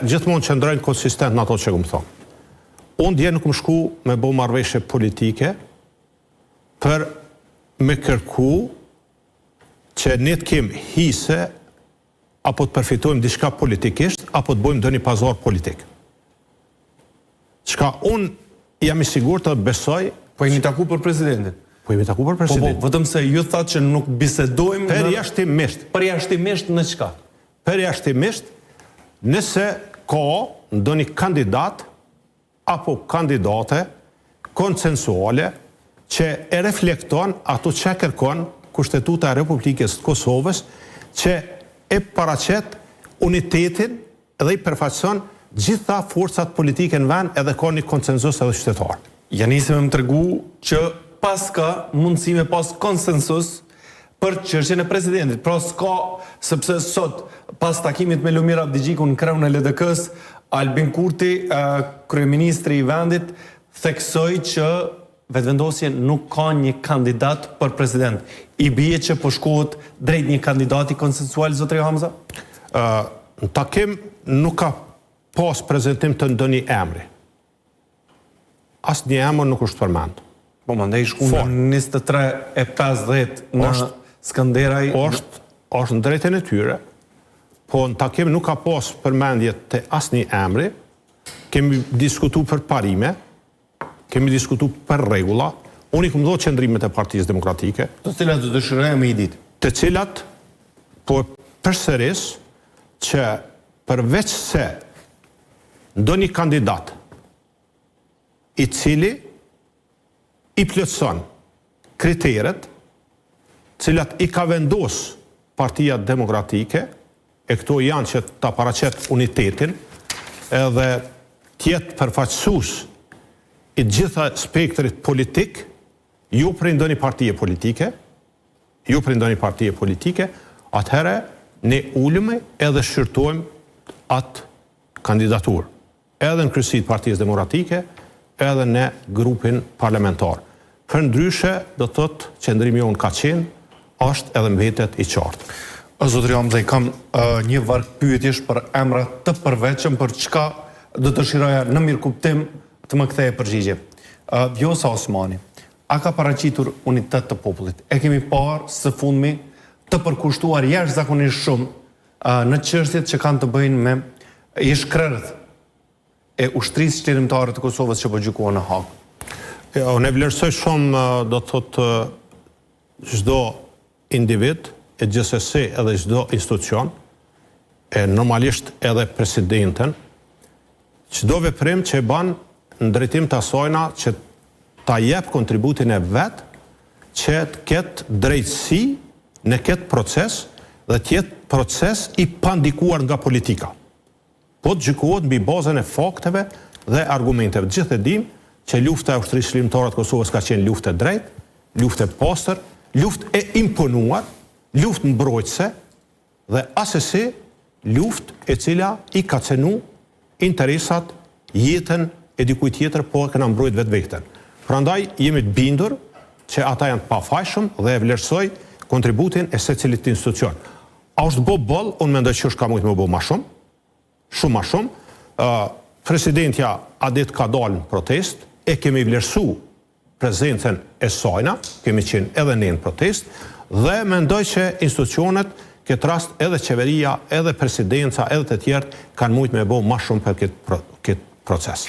gjithmonë qëndrojnë konsistent në ato që këmë thonë. Unë dje nuk më shku me bo marrëveshje politike për me kërku që ne të kemë hise apo të përfitojmë diçka politikisht apo të bojmë dëni pazar politik. Çka unë jam i sigurt të besoj... Po jemi taku për presidentin? Po jemi taku për presidentin. Po vetëm se ju thatë që nuk bisedojmë... Përjashtimisht. Përjashtimisht në çka? Përjashtimisht, nëse ka ndonjë kandidat apo kandidate konsensuale që e reflekton ato që kërkon Kushtetuta e Republikës të Kosovës, që e paraqet unitetin dhe i përfaqëson gjitha forcat politike në vend edhe ka një konsensus edhe qytetar. Ja nisim me më tregu që pas ka mundësi me pas konsensus për çështjen e presidentit. Pra s'ka, sepse sot pas takimit me Lumir Abdigjikun në krahun e LDK-s, Albin Kurti, kryeministri i vendit, theksoi që vetëvendosje nuk ka një kandidat për president. I bie që po shkohet drejt një kandidati konsensual, zotri Hamza? Në takim nuk ka pas prezentim të ndonjë emri. Asë një emër nuk është përmend. Po më ndaj shku në 23:50 në Skanderaj... është në drejtën e tyre, po në takim nuk ka pas përmendje të asë një emri, kemi diskutu për parime, kemi diskutu për regula, unë i këmë do qëndrimet e Partisë Demokratike. Të cilat të dëshirojmë me i ditë? Të cilat, po përsëris që përveç se ndonjë kandidat i cili i plotëson kriteret cilat i ka vendos Partia Demokratike, e këto janë që ta paraqet unitetin edhe tjetë përfaqësues i gjitha spektrit politik, ju për ndonjë partije politike, atëherë ne ulëme edhe shqyrtojmë atë kandidatur, edhe në kryesitë Partisë Demokratike, edhe në grupin parlamentar. Për ndryshe, do të thotë qëndrimi jonë ka qenë, është edhe mbetet i qartë. Zotri Hamza, kam një varg pyetjesh për emra të përveçëm për çka do të dëshiroja në mirë kuptim të më ktheje përgjigje. Vjosa Osmani, a ka paraqitur unitet të popullit? E kemi parë së fundmi të përkushtuar jashtëzakonisht shumë në çështjet që kanë të bëjnë me ish-krerët e ushtrisë qlirimtare të Kosovës që po gjykohen në Hag. Unë e vlerësoj shumë, do të thotë, çdo individ, e gjithsesi edhe çdo institucion, e normalisht edhe presidenten, çdo veprim që e ban në drejtim të asajna që ta jep kontributin e vet, që të ketë drejtësi në këtë proces dhe të jetë proces i pandikuar nga politika. Po të gjykohet mbi bazën e fakteve dhe argumenteve. Gjithë e dim që lufta e ushtrisë qlirimtare të Kosovës ka qenë luftë e drejtë, luftë e pastër, luftë e imponuar, luftë mbrojtëse dhe asesi luftë e cila i ka cenu interesat, jetën e dikujt tjetër, po e kena mbrojt vetë veten. Prandaj jemi të bindur që ata janë të pafajshëm dhe e vlerësoj kontributin e secilit institucion. A është bo boll, unë mendoj që është ka mujtë më bo ma shumë, shumë ma shumë. Presidentja Adit ka dalë në protest, e kemi vlerësu prezencën e sajna, kemi qenë edhe ne në protest, dhe mendoj që institucionet, këtë rast edhe qeveria, edhe presidenca, edhe të tjertë, kanë mujtë me bo ma shumë për këtë proces.